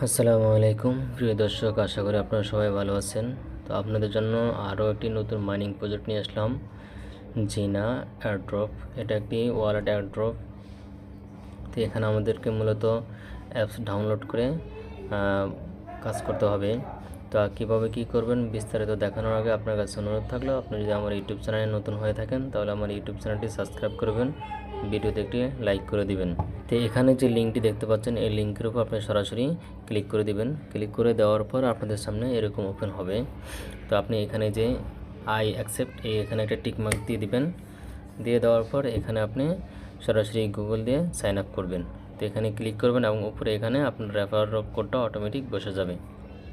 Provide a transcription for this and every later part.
আসসালামু আলাইকুম প্রিয় দর্শক, আশা করি আপনারা সবাই ভালো আছেন। তো আপনাদের জন্য আরও একটি নতুন মাইনিং প্রজেক্ট নিয়ে আসলাম, জিনা এয়ারড্রপ। এটা একটি ওয়ালেট এয়ারড্রপ। তো এখানে আমাদেরকে মূলত অ্যাপস ডাউনলোড করে কাজ করতে হবে। তো কীভাবে কী করবেন বিস্তারিত দেখানোর আগে আপনার কাছে অনুরোধ থাকলো, আপনি যদি আমার ইউটিউব চ্যানেলে নতুন হয়ে থাকেন তাহলে আমার ইউটিউব চ্যানেলটি সাবস্ক্রাইব করবেন, ভিডিওতে একটি লাইক করে দিবেন। তো এখানে যে লিঙ্কটি দেখতে পাচ্ছেন, এই লিঙ্কের উপর আপনি সরাসরি ক্লিক করে দিবেন। ক্লিক করে দেওয়ার পর আপনাদের সামনে এরকম ওপেন হবে। তো আপনি এখানে যে আই অ্যাকসেপ্ট এখানে একটা টিকমার্ক দিয়ে দিবেন। দিয়ে দেওয়ার পর এখানে আপনি সরাসরি গুগল দিয়ে সাইন আপ করবেন। তো এখানে ক্লিক করবেন এবং উপরে এখানে আপনার রেফার কোডটা অটোমেটিক বসে যাবে।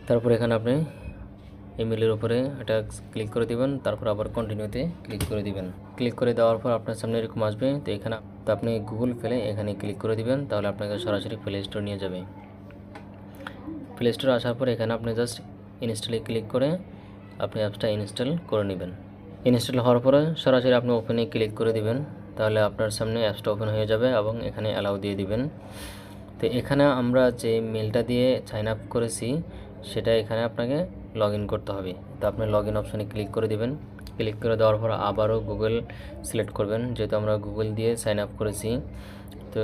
তারপর এখানে আপনি ইমেলের উপরে এটা ক্লিক করে দিবেন, তারপর আবার কন্টিনিউতে ক্লিক করে দিবেন। ক্লিক করে দেওয়ার পর আপনার সামনে এরকম আসবে। তো এখানে তো আপনি গুগল প্লে এখানে ক্লিক করে দিবেন, তাহলে আপনাকে সরাসরি প্লে স্টোর নিয়ে যাবে। প্লে স্টোরে আসার পর এখানে আপনি জাস্ট ইনস্টলে ক্লিক করে আপনি অ্যাপসটা ইনস্টল করে নেবেন। ইনস্টল হওয়ার পরে সরাসরি আপনি ওপেনে ক্লিক করে দিবেন, তাহলে আপনার সামনে অ্যাপসটা ওপেন হয়ে যাবে এবং এখানে অ্যালাউ দিয়ে দিবেন। তো এখানে আমরা যে মেলটা দিয়ে সাইন আপ করেছি সেটা এখানে আপনাকে লগ ইন করতে হবে। তো আপনি লগ ইন অপশানে ক্লিক করে দিবেন। ক্লিক করে দেওয়ার পর আবারও গুগল সিলেক্ট করবেন, যেহেতু আমরা গুগল দিয়ে সাইন আপ করেছি। তো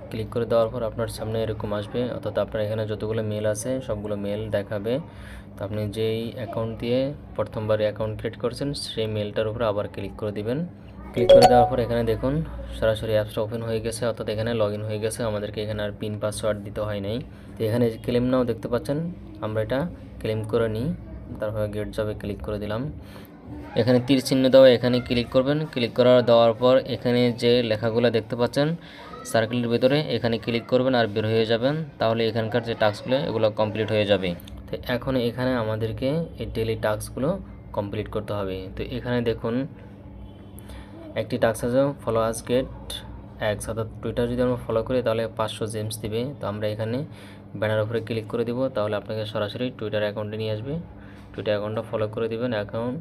ক্লিক করে দেওয়ার পর আপনার সামনে এরকম আসবে, অর্থাৎ আপনার এখানে যতগুলো মেল আছে সবগুলো মেল দেখাবে। তো আপনি যেই অ্যাকাউন্ট দিয়ে প্রথমবার অ্যাকাউন্ট ক্রিয়েট করছেন সেই মেলটার উপরে আবার ক্লিক করে দিবেন। ক্লিক করে দেওয়ার পর এখানে দেখুন সরাসরি অ্যাপসটা ওপেন হয়ে গেছে, অর্থাৎ এখানে লগ ইন হয়ে গেছে। আমাদেরকে এখানে আর পিন পাসওয়ার্ড দিতে হয় নাই। তো এখানে ক্লেম নাও দেখতে পাচ্ছেন, আমরা এটা ক্লেম করে নিই। তারপরে গেট জবে ক্লিক করে দিলাম। এখানে তীর চিহ্ন দেওয়া এখানে ক্লিক করবেন। ক্লিক দেওয়ার পর এখানে যে লেখাগুলো দেখতে পাচ্ছেন সার্কেলের ভিতরে এখানে ক্লিক করবেন আর বের হয়ে যাবেন, তাহলে এখানকার যে টাস্কগুলো এগুলো কমপ্লিট হয়ে যাবে। তো এখন এখানে আমাদেরকে এই ডেইলি টাস্কগুলো কমপ্লিট করতে হবে। তো এখানে দেখুন একটি টাস্ক আছে ফলো আস গেট এক্স, অর্থাৎ টুইটার যদি আমরা ফলো করি তাহলে 500 জেমস দিবে। তো আমরা এখানে ব্যানার উপরে ক্লিক করে দিব, তাহলে আপনাকে সরাসরি টুইটার অ্যাকাউন্টে নিয়ে আসবে। টুইটার অ্যাকাউন্টটা ফলো করে দিবেন অ্যাকাউন্ট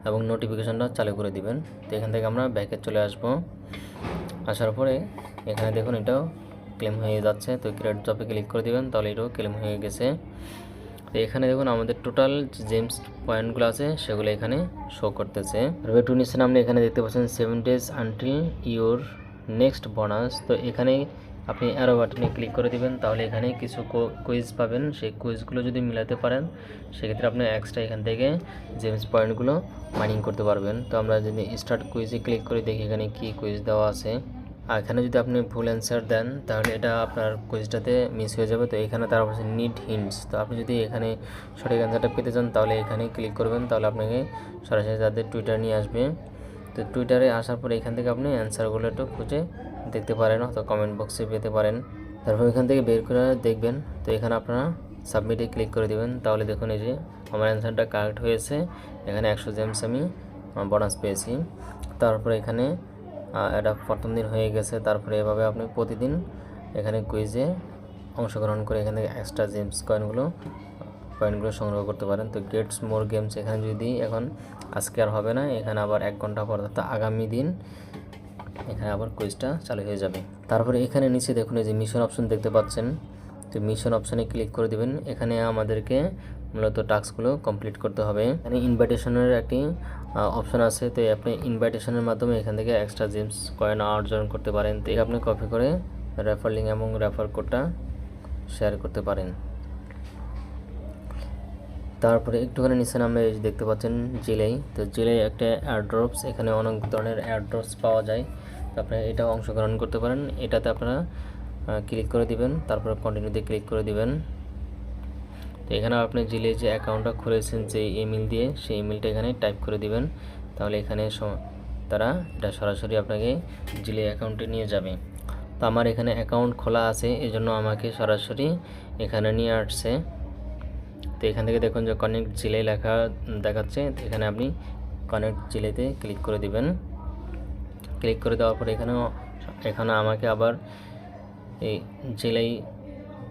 এবং নোটিফিকেশানটা চালু করে দিবেন। তো এখান থেকে আমরা ব্যাকে চলে আসব। আসার পরে এখানে দেখুন এটাও ক্লেম হয়ে যাচ্ছে। তো ক্রিয়েট জবে ক্লিক করে দিবেন, তাহলে এটাও ক্লেম হয়ে গেছে। তো এখানে দেখুন আমাদের টোটাল জেমস পয়েন্টগুলো আছে সেগুলো এখানে শো করতেছে। টু নিচে নামলে এখানে দেখতে পাচ্ছেন 7 days until your next bonus. তো এখানে আপনি অ্যারো বাটনে ক্লিক করে দিবেন, তাহলে এখানে কিছু কুইজ পাবেন। সেই কুইজগুলো যদি মিলাতে পারেন সেক্ষেত্রে আপনি এক্সট্রা এখান থেকে জেমস পয়েন্টগুলো মাইনিং করতে পারবেন। তো আমরা যদি স্টার্ট কুইজে ক্লিক করে দেখি এখানে কি কুইজ দেওয়া আছে। আর এখানে যদি আপনি ভুল অ্যান্সার দেন তাহলে এটা আপনার কুইজটাতে মিস হয়ে যাবে। তো এখানে তার অবশ্যই নিড হিন্টস। তো আপনি যদি এখানে সঠিক অ্যান্সারটা পেতে চান তাহলে এখানে ক্লিক করবেন, তাহলে আপনাকে সরাসরি তাদের টুইটার নিয়ে আসবে। তো টুইটারে আসার পরে এখান থেকে আপনি অ্যান্সারগুলো একটু খুঁজে দেখতে পারেন, অথবা কমেন্ট বক্সে পেতে পারেন। তারপর এখান থেকে বের করে দেখবেন। তো এখানে আপনারা সাবমিটে ক্লিক করে দেবেন, তাহলে দেখুন এই যে আমার অ্যান্সারটা কারেক্ট হয়েছে। এখানে 100 জেমস আমি বোনাস পেয়েছি। তারপরে এখানে এটা প্রথম দিন হয়ে গেছে। তারপরে এভাবে আপনি প্রতিদিন এখানে কুইজে অংশগ্রহণ করে এখানে এক্সট্রা জেমস পয়েন্টগুলো সংগ্রহ করতে পারেন। তো গেটস মোর গেমস এখানে যদি এখন আজকে আর হবে না, এখানে আবার 1 ঘন্টা পর অর্থাৎ আগামী দিন এখানে আবার কুইজটা চালু হয়ে যাবে। তারপরে এখানে নিচে দেখুন এই যে মিশন অপশন দেখতে পাচ্ছেন। তো মিশন অপশানে ক্লিক করে দিবেন। এখানে আমাদেরকে মূলত টাস্কগুলো কমপ্লিট করতে হবে। এখানে ইনভাইটেশনের একটি অপশান আছে। তো আপনি ইনভাইটেশনের মাধ্যমে এখান থেকে এক্সট্রা জেমস কয়েন অর্জন করতে পারেন। তো আপনি কপি করে রেফার লিঙ্ক এবং রেফার কোডটা শেয়ার করতে পারেন। তারপরে একটুখানি নিচে নামে দেখতে পাচ্ছেন জিলাই। তো জিলাই একটা এয়ারড্রপস, এখানে অনেক ধরনের এয়ারড্রপস পাওয়া যায়। তো আপনি এটাও অংশগ্রহণ করতে পারেন। এটাতে আপনারা ক্লিক করে দিবেন, তারপরে কন্টিনিউতে ক্লিক করে দিবেন। তো এখানে আপনি জিলে যে অ্যাকাউন্টটা খুলেছেন যে ইমেল দিয়ে, সেই ইমেলটা এখানে টাইপ করে দিবেন, তাহলে এখানে তারা এটা সরাসরি আপনাকে জিলে অ্যাকাউন্টে নিয়ে যাবে। তো আমার এখানে অ্যাকাউন্ট খোলা আছে, এজন্য আমাকে সরাসরি এখানে নিয়ে আসছে। তো এখান থেকে দেখুন যে কানেক্ট জিলে লেখা দেখাচ্ছে। তো এখানে আপনি কানেক্ট জিলেতে ক্লিক করে দিবেন। ক্লিক করে দেওয়ার পর এখানে আমাকে আবার এই জিলাই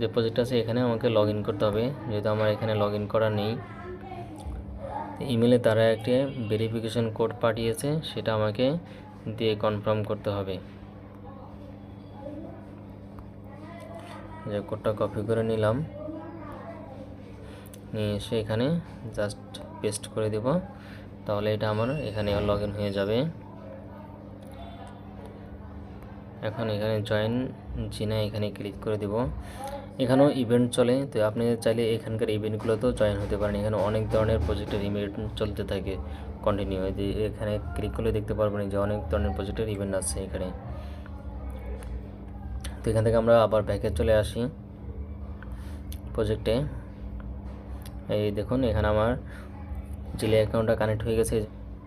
যে প্রজেক্ট আছে এখানে আমাকে লগ ইন করতে হবে, যেহেতু আমার এখানে লগ ইন করা নেই। ইমেলে তারা একটি ভেরিফিকেশন কোড পাঠিয়েছে, সেটা আমাকে দিয়ে কনফার্ম করতে হবে। যে কোডটা কপি করে নিলাম, নিয়ে এসে এখানে জাস্ট পেস্ট করে দেব। তাহলে এটা আমার এখানে লগ ইন হয়ে যাবে। এখন এখানে জয়েন জিনা এখানে ক্লিক করে দেব। এখানেও ইভেন্ট চলে, তো আপনি চাইলে এখানকার ইভেন্টগুলোতেও জয়েন হতে পারেন। এখানে অনেক ধরনের প্রজেক্টের ইভেন্ট চলতে থাকে কন্টিনিউ। যে এখানে ক্লিক করলে দেখতে পারবেন যে অনেক ধরনের প্রজেক্টের ইভেন্ট আছে এখানে। তো এখান থেকে আমরা আবার ব্যাকে চলে আসি প্রজেক্টে। এই দেখুন এখানে আমার জিলে অ্যাকাউন্টটা কানেক্ট হয়ে গেছে,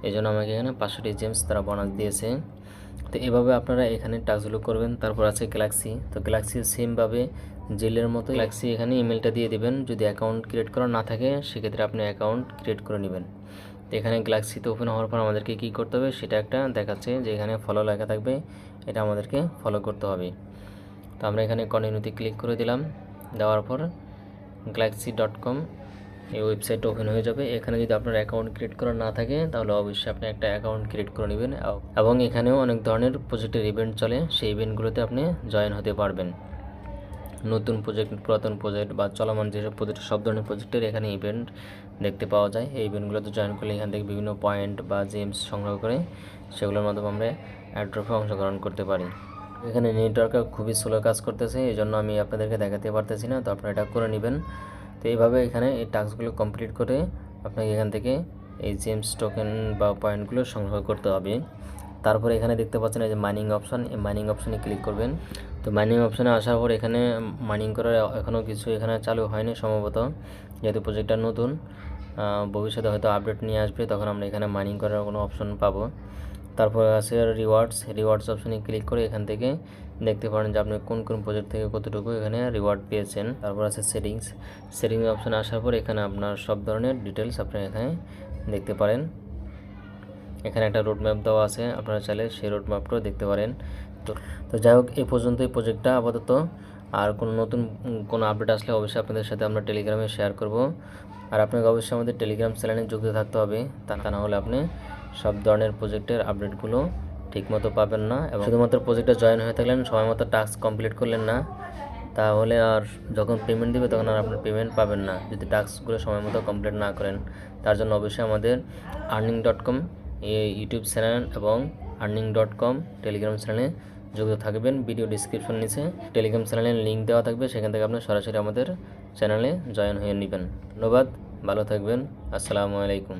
এই জন্য আমাকে এখানে 500টি জেমস তারা বোনাস দিয়েছে। তো এভাবে আপনারা এখানে টাস্কগুলো করবেন। তারপর আছে গ্যালাক্সি, তো গ্যালাক্সি সেমভাবে জেলের মতো গ্যালাক্সি এখানে ইমেলটা দিয়ে দিবেন। যদি অ্যাকাউন্ট ক্রিয়েট করা না থাকে সেক্ষেত্রে আপনি অ্যাকাউন্ট ক্রিয়েট করে নেবেন। তো এখানে গ্যালাক্সিতে ওপেন হওয়ার পর আমাদেরকে কী করতে হবে সেটা একটা দেখাচ্ছে, যে এখানে ফলো লেখা থাকবে, এটা আমাদেরকে ফলো করতে হবে। তো আমরা এখানে কন্টিনিউতে ক্লিক করে দিলাম। দেওয়ার পর galaxy.com এই ওয়েবসাইট ওপেন হয়ে যাবে। এখানে যদি আপনার অ্যাকাউন্ট ক্রিয়েট করা না থাকে তাহলে অবশ্যই আপনি একটা অ্যাকাউন্ট ক্রিয়েট করে নেবেন, এবং এখানেও অনেক ধরনের প্রজেক্টের ইভেন্ট চলে, সেই ইভেন্টগুলোতে আপনি জয়েন হতে পারবেন। নতুন প্রজেক্ট, পুরাতন প্রজেক্ট বা চলমান যেসব প্রজেক্ট, সব ধরনের প্রজেক্টের এখানে ইভেন্ট দেখতে পাওয়া যায়। এই ইভেন্টগুলোতে জয়েন করলে এখান থেকে বিভিন্ন পয়েন্ট বা জেমস সংগ্রহ করে সেগুলোর মাধ্যমে আমরা এয়ারড্রপে অংশগ্রহণ করতে পারি। এখানে নেটওয়ার্কটা খুবই স্লো কাজ করতেছে, এই জন্য আমি আপনাদেরকে দেখাতে পারতেছি না, তো আপনারা এটা করে নেবেন। তো এইভাবে এখানে এই টাস্কগুলো কমপ্লিট করে আপনাকে এখান থেকে এই জেমস টোকেন বা পয়েন্টগুলো সংগ্রহ করতে হবে। তারপরে এখানে দেখতে পাচ্ছেন এই যে মাইনিং অপশান, এই মাইনিং অপশানে ক্লিক করবেন। তো মাইনিং অপশানে আসার পর এখানে মাইনিং করার এখনও কিছু এখানে চালু হয়নি সম্ভবত, যেহেতু প্রজেক্টটা নতুন। ভবিষ্যতে হয়তো আপডেট নিয়ে আসবে, তখন আমরা এখানে মাইনিং করার কোনো অপশন পাবো। তারপর আছে রিওয়ার্ডস অপশানে ক্লিক করে এখান থেকে দেখতে পারেন যে আপনি কোন কোন প্রজেক্ট থেকে কতটুকু এখানে রিওয়ার্ড পেয়েছেন। তারপর আছে সেটিংস অপশানে আসার পর এখানে আপনার সব ধরনের ডিটেলস আপনি এখানে দেখতে পারেন। এখানে একটা রোড ম্যাপ দেওয়া আছে, আপনারা চাইলে সেই রোড ম্যাপটাও দেখতে পারেন। তো যাই হোক, এই পর্যন্ত এই প্রজেক্টটা আপাতত। আর কোনো নতুন কোনো আপডেট আসলে অবশ্যই আপনাদের সাথে আমরা টেলিগ্রামে শেয়ার করব। আর আপনাকে অবশ্যই আমাদের টেলিগ্রাম চ্যানেলে যুক্ত থাকতে হবে, তা না হলে আপনি সব ধরনের প্রজেক্টের আপডেটগুলো ঠিকমতো পাবেন না। এবং শুধুমাত্র প্রজেক্টে জয়েন হয়ে থাকলেন, সময় মতো টাস্ক কমপ্লিট করলেন না, তাহলে আর যখন পেমেন্ট দেবে তখন আর আপনার পেমেন্ট পাবেন না, যদি টাস্কগুলো সময় মতো কমপ্লিট না করেন। তার জন্য অবশ্যই আমাদের earning.com এই ইউটিউব চ্যানেল এবং earning.com টেলিগ্রাম চ্যানেলে যুক্ত থাকবেন। ভিডিও ডিসক্রিপশন নিচে টেলিগ্রাম চ্যানেলের লিঙ্ক দেওয়া থাকবে, সেখান থেকে আপনি সরাসরি আমাদের চ্যানেলে জয়েন হয়ে নেবেন। ধন্যবাদ, ভালো থাকবেন, আসসালামু আলাইকুম।